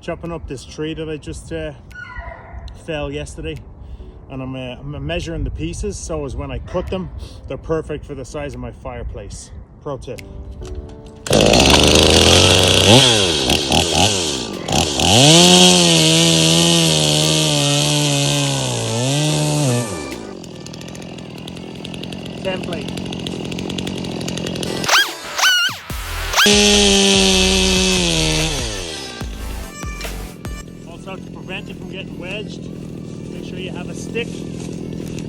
chopping up this tree that I just fell yesterday, and I'm measuring the pieces so as when I cut them, they're perfect for the size of my fireplace. Pro tip. Template. Also, to prevent it from getting wedged, make sure you have a stick,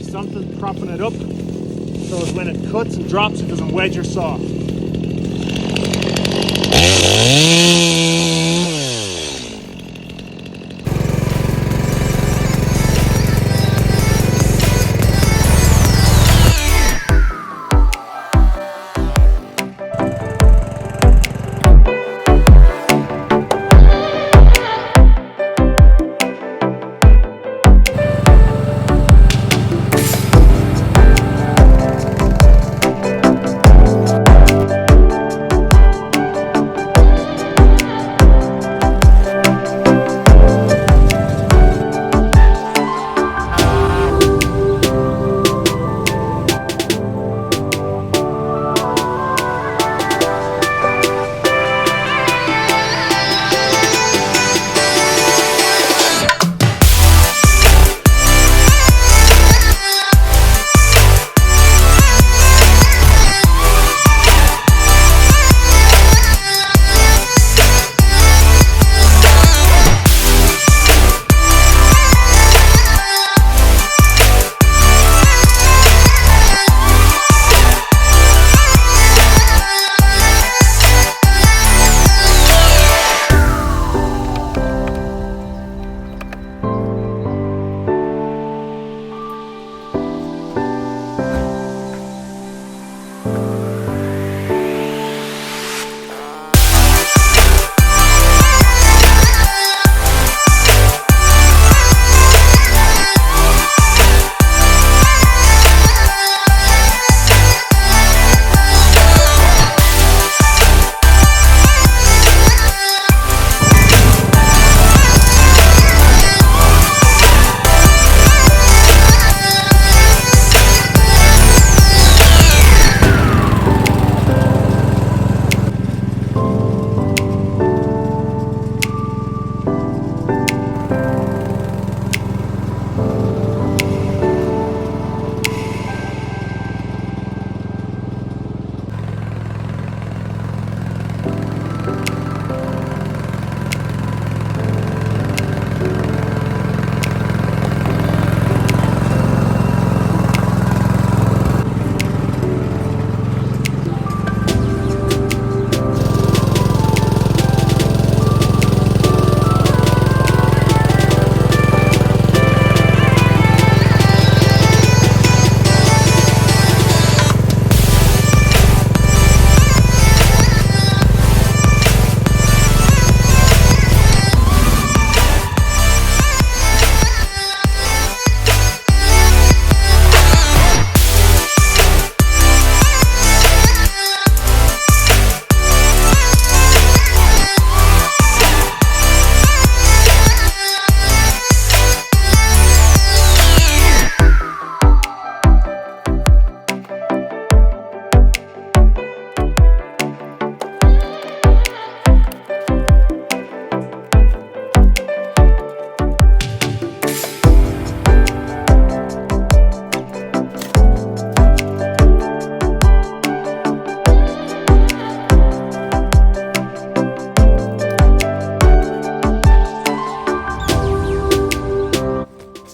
something propping it up, so as when it cuts and drops, it doesn't wedge your saw.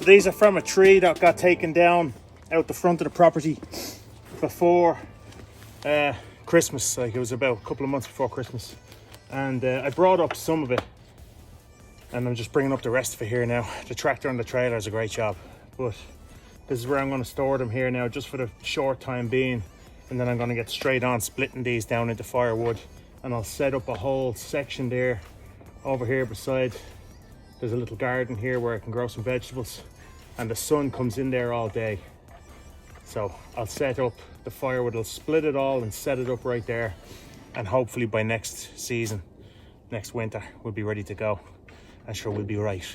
These are from a tree that got taken down out the front of the property before Christmas. Like, it was about a couple of months before Christmas, and I brought up some of it, and I'm just bringing up the rest of it here now. The tractor and the trailer is a great job, but this is where I'm going to store them here now, just for the short time being, and then I'm going to get straight on splitting these down into firewood, and I'll set up a whole section there over here beside. There's a little garden here where I can grow some vegetables, and the sun comes in there all day. So I'll set up the firewood, I'll split it all and set it up right there, and hopefully by next season, next winter, we'll be ready to go. and sure we'll be right.